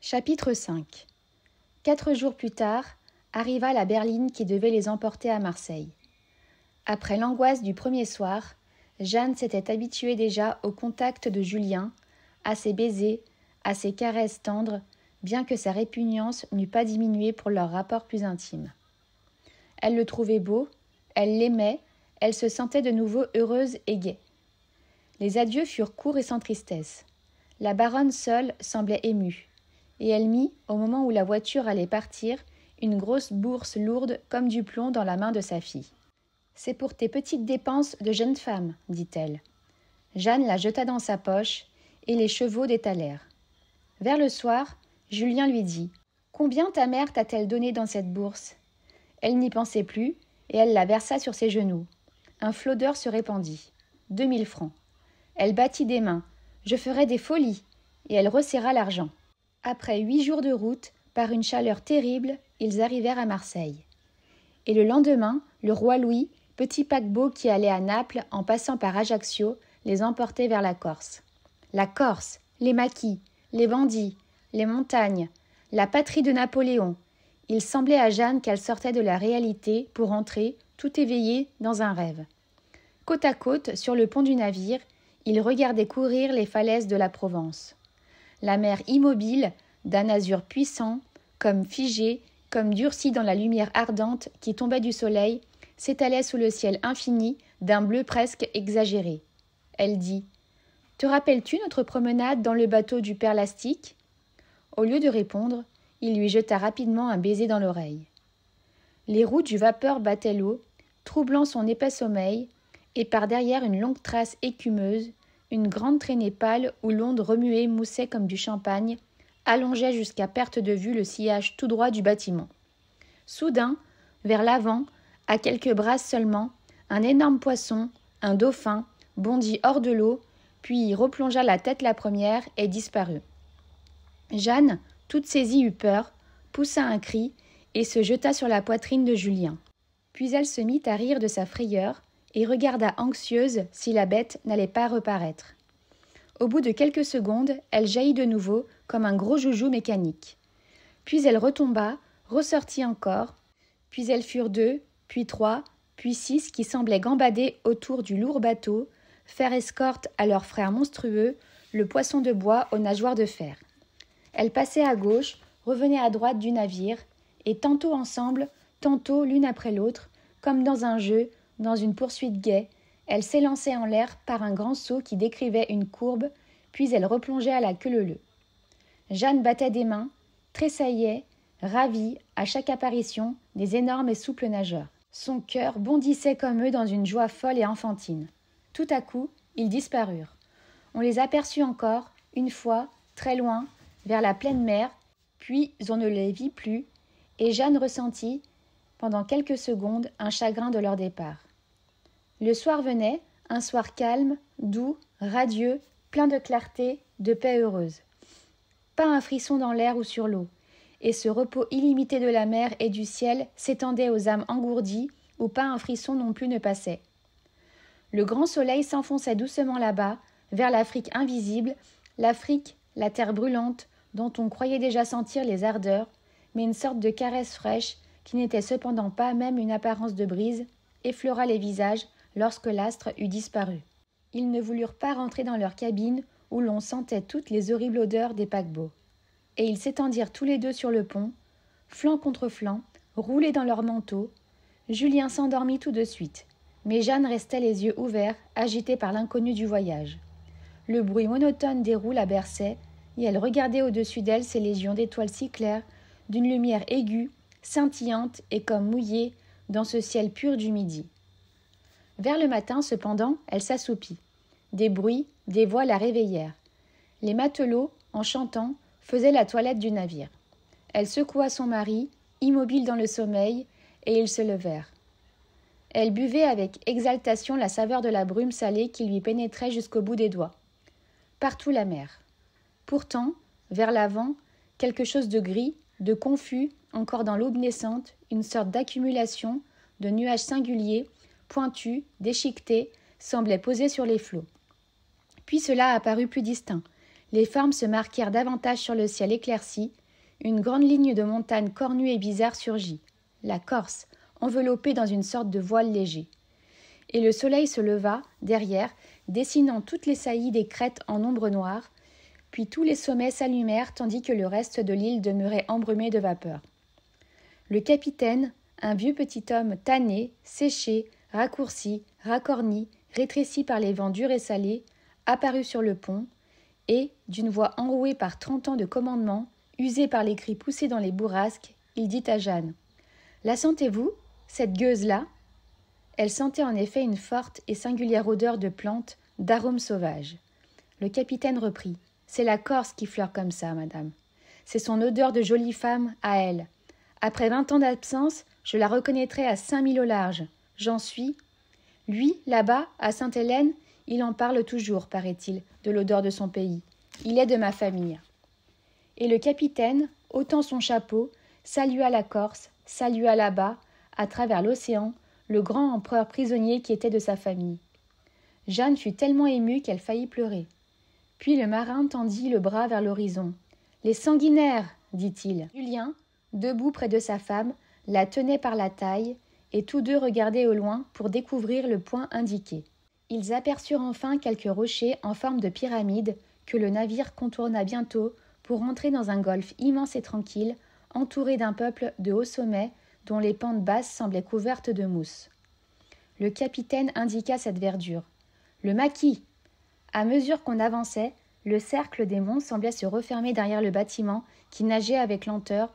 Chapitre 5. 4 jours plus tard, arriva la berline qui devait les emporter à Marseille. Après l'angoisse du premier soir, Jeanne s'était habituée déjà au contact de Julien, à ses baisers, à ses caresses tendres, bien que sa répugnance n'eût pas diminué pour leur rapport plus intime. Elle le trouvait beau, elle l'aimait, elle se sentait de nouveau heureuse et gaie. Les adieux furent courts et sans tristesse. La baronne seule semblait émue, et elle mit, au moment où la voiture allait partir, une grosse bourse lourde comme du plomb dans la main de sa fille. « C'est pour tes petites dépenses de jeune femme, dit-elle. Jeanne la jeta dans sa poche, et les chevaux détalèrent. Vers le soir, Julien lui dit « Combien ta mère t'a-t-elle donné dans cette bourse ?» Elle n'y pensait plus, et elle la versa sur ses genoux. Un flot d'or se répandit. 2000 francs. Elle battit des mains. « Je ferai des folies !» Et elle resserra l'argent. Après 8 jours de route, par une chaleur terrible, ils arrivèrent à Marseille. Et le lendemain, le roi Louis, petit paquebot qui allait à Naples en passant par Ajaccio, les emportait vers la Corse. La Corse, les maquis, les bandits, les montagnes, la patrie de Napoléon. Il semblait à Jeanne qu'elle sortait de la réalité pour entrer, tout éveillée, dans un rêve. Côte à côte, sur le pont du navire, ils regardaient courir les falaises de la Provence. La mer immobile, d'un azur puissant, comme figée, comme durcie dans la lumière ardente qui tombait du soleil, s'étalait sous le ciel infini d'un bleu presque exagéré. Elle dit « Te rappelles-tu notre promenade dans le bateau du père Lastique ?» Au lieu de répondre, il lui jeta rapidement un baiser dans l'oreille. Les roues du vapeur battaient l'eau, troublant son épais sommeil, et par derrière une longue trace écumeuse, une grande traînée pâle où l'onde remuée moussait comme du champagne, allongeait jusqu'à perte de vue le sillage tout droit du bâtiment. Soudain, vers l'avant, à quelques brasses seulement, un énorme poisson, un dauphin, bondit hors de l'eau, puis replongea la tête la première et disparut. Jeanne, toute saisie, eut peur, poussa un cri et se jeta sur la poitrine de Julien. Puis elle se mit à rire de sa frayeur et regarda anxieuse si la bête n'allait pas reparaître. Au bout de quelques secondes, elle jaillit de nouveau comme un gros joujou mécanique. Puis elle retomba, ressortit encore, puis elles furent 2, puis 3, puis 6 qui semblaient gambader autour du lourd bateau, faire escorte à leur frère monstrueux, le poisson de bois aux nageoires de fer. Elles passaient à gauche, revenaient à droite du navire, et tantôt ensemble, tantôt l'une après l'autre, comme dans un jeu, dans une poursuite gaie, elles s'élançaient en l'air par un grand saut qui décrivait une courbe, puis elles replongeaient à la queue leu-leu. Jeanne battait des mains, tressaillait, ravie, à chaque apparition, des énormes et souples nageurs. Son cœur bondissait comme eux dans une joie folle et enfantine. Tout à coup, ils disparurent. On les aperçut encore, une fois, très loin, vers la pleine mer, puis on ne les vit plus, et Jeanne ressentit, pendant quelques secondes, un chagrin de leur départ. Le soir venait, un soir calme, doux, radieux, plein de clarté, de paix heureuse. Pas un frisson dans l'air ou sur l'eau, et ce repos illimité de la mer et du ciel s'étendait aux âmes engourdies, où pas un frisson non plus ne passait. Le grand soleil s'enfonçait doucement là-bas, vers l'Afrique invisible, l'Afrique, la terre brûlante, dont on croyait déjà sentir les ardeurs, mais une sorte de caresse fraîche, qui n'était cependant pas même une apparence de brise, effleura les visages lorsque l'astre eut disparu. Ils ne voulurent pas rentrer dans leur cabine, où l'on sentait toutes les horribles odeurs des paquebots. Et ils s'étendirent tous les deux sur le pont, flanc contre flanc, roulés dans leurs manteaux. Julien s'endormit tout de suite, mais Jeanne restait les yeux ouverts, agitée par l'inconnu du voyage. Le bruit monotone des roues la berçait, et elle regardait au-dessus d'elle ces légions d'étoiles si claires, d'une lumière aiguë, scintillante et comme mouillée dans ce ciel pur du midi. Vers le matin, cependant, elle s'assoupit. Des bruits, des voix la réveillèrent. Les matelots, en chantant, faisaient la toilette du navire. Elle secoua son mari, immobile dans le sommeil, et ils se levèrent. Elle buvait avec exaltation la saveur de la brume salée qui lui pénétrait jusqu'au bout des doigts. Partout la mer. Pourtant, vers l'avant, quelque chose de gris, de confus, encore dans l'aube naissante, une sorte d'accumulation, de nuages singuliers, pointus, déchiquetés, semblait poser sur les flots. Puis cela apparut plus distinct. Les formes se marquèrent davantage sur le ciel éclairci. Une grande ligne de montagnes cornues et bizarres surgit. La Corse, enveloppée dans une sorte de voile léger. Et le soleil se leva, derrière, dessinant toutes les saillies des crêtes en ombre noire, puis tous les sommets s'allumèrent tandis que le reste de l'île demeurait embrumé de vapeur. Le capitaine, un vieux petit homme tanné, séché, raccourci, racorni, rétréci par les vents durs et salés, apparut sur le pont, et, d'une voix enrouée par 30 ans de commandement, usée par les cris poussés dans les bourrasques, il dit à Jeanne : « La sentez-vous, cette gueuse-là » Elle sentait en effet une forte et singulière odeur de plantes, d'arômes sauvages. Le capitaine reprit : « C'est la Corse qui fleure comme ça, madame. C'est son odeur de jolie femme à elle. Après 20 ans d'absence, je la reconnaîtrai à 5000 au large. J'en suis. » Lui, là-bas, à Sainte-Hélène, il en parle toujours, paraît-il, de l'odeur de son pays. Il est de ma famille. Et le capitaine, ôtant son chapeau, salua la Corse, salua là-bas, à travers l'océan, le grand empereur prisonnier qui était de sa famille. Jeanne fut tellement émue qu'elle faillit pleurer. Puis le marin tendit le bras vers l'horizon. « Les sanguinaires !» dit-il. Julien, debout près de sa femme, la tenait par la taille, et tous deux regardaient au loin pour découvrir le point indiqué. Ils aperçurent enfin quelques rochers en forme de pyramide que le navire contourna bientôt pour entrer dans un golfe immense et tranquille, entouré d'un peuple de hauts sommets dont les pentes basses semblaient couvertes de mousse. Le capitaine indiqua cette verdure. « Le maquis !» À mesure qu'on avançait, le cercle des monts semblait se refermer derrière le bâtiment qui nageait avec lenteur